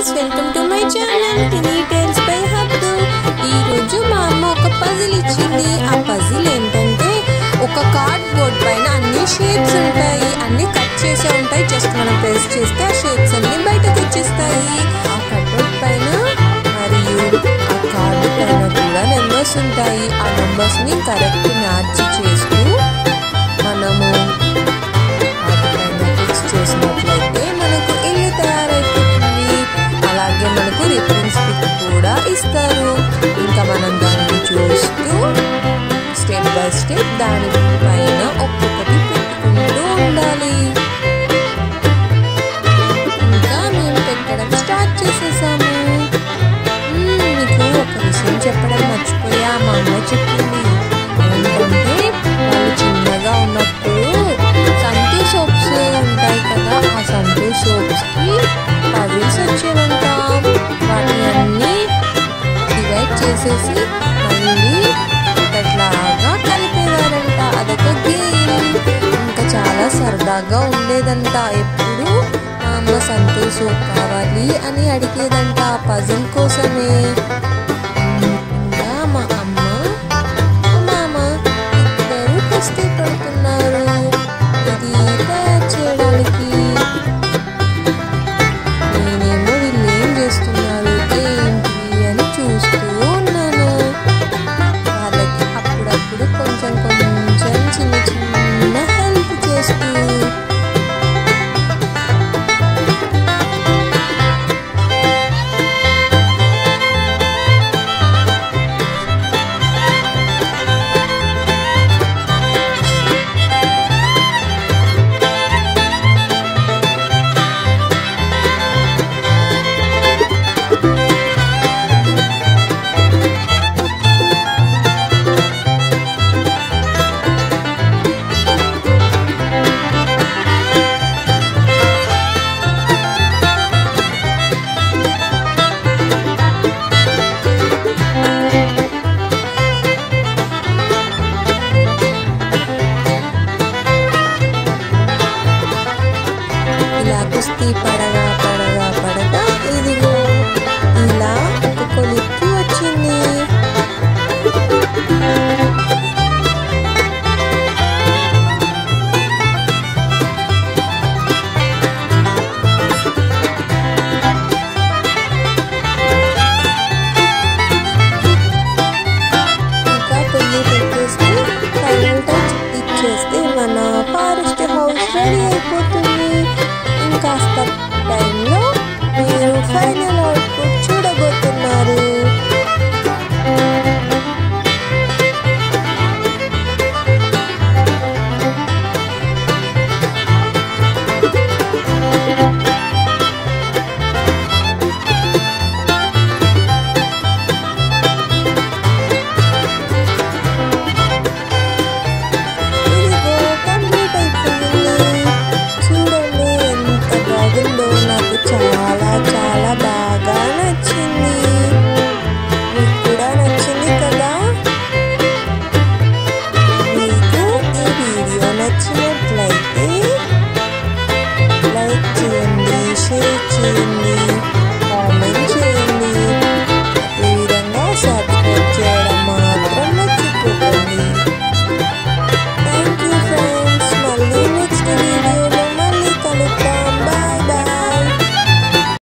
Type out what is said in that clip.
guys, welcome to my channel Tiny Tales by Habdu. ఈ రోజు మా అమ్మ ఒక పజిల్ ఇచ్చింది. ఆ పజిల్ ఏంటంటే ఒక కార్డ్ బోర్డ్ పైన అన్ని షేప్స్ ఉంటాయి, అన్ని కట్ చేసే ఉంటాయి. జస్ట్ మనం ప్రెస్ చేస్తే ఆ షేప్స్ అన్ని బయటకు వచ్చేస్తాయి. ఆ కట్అవుట్ పైన మరియు ఆ కార్డు పైన కూడా నెంబర్స్ ఉంటాయి. ఆ నెంబర్స్ ని కరెక్ట్ మ్యాచ్ చేస్తూ మనము చేసినట్లయితే మనకు ఇల్లు తయారైపోతుంది. అలాగే మనకు రిఫరెన్స్ పిక్ కూడా ఇస్తారు. ఇంకా మనం దాన్ని చూస్తూ స్టెప్ బై స్టెప్ దానిపైన ఒక్కొక్కటి పెట్టుకుంటూ ఉండాలి. ఇంకా మేము పెట్టడం స్టార్ట్ చేసేసాము. మీకు ఒక విషయం చెప్పడం మర్చిపోయా, మా అమ్మ చెప్పింది ఏంటంటే వాళ్ళు చిన్నగా ఉన్నప్పుడు సంతూ సోప్స్ ఉంటాయి కదా, ఆ సంతూ సోప్స్ కి పజిల్స్ వచ్చేవంట. వాటిని అన్ని డివైడ్ చేసేసి మళ్ళీ ఒకట్లాగా కలిపేవారంట. అదొక గేమ్. ఇంకా చాలా సరదాగా ఉండేదంట. ఎప్పుడు మా అమ్మ సంతూ సోప్ కావాలి అని అడిగేదంట ఆ పజిల్ కోసమే. ఇంకా మా అమ్మ మా మామ ఇద్దరు కష్టే పడుతున్నారు ఇది తయారు చేయడానికి. నేనేమో వీళ్ళు ఏం చేస్తున్నారు ఏంటి అని చూస్తూ ఉన్నాను. వాళ్ళకి అప్పుడప్పుడు కొంచెం చిన్న చిన్న హెల్ప్ చేస్తూ. కుస్తీ పడగా పడగా పడగా ఇదిగో ఇలా ఒక కొలిక్కి వచ్చింది. ఇంకా పెళ్లి పెట్టేస్తే ఫైనల్ టచ్ ఇచ్చేస్తే మన ఫారెస్ట్ హౌస్ రెడీ అయిపోతుంది. కాస్త టైంలో మీరు ఫైనల్ అవుట్పుట్ చూడబోతున్నారు. ఇదిగో కంప్లీట్ అయిపోయింది. చూడండి ఎంత బాగుందో. నాకు చాలా చాలా బాగా నచ్చింది. మీకు కూడా నచ్చింది కదా? మీకు ఈ వీడియో నచ్చినట్లయితే లైక్ చేయండి, షేర్ చేయండి.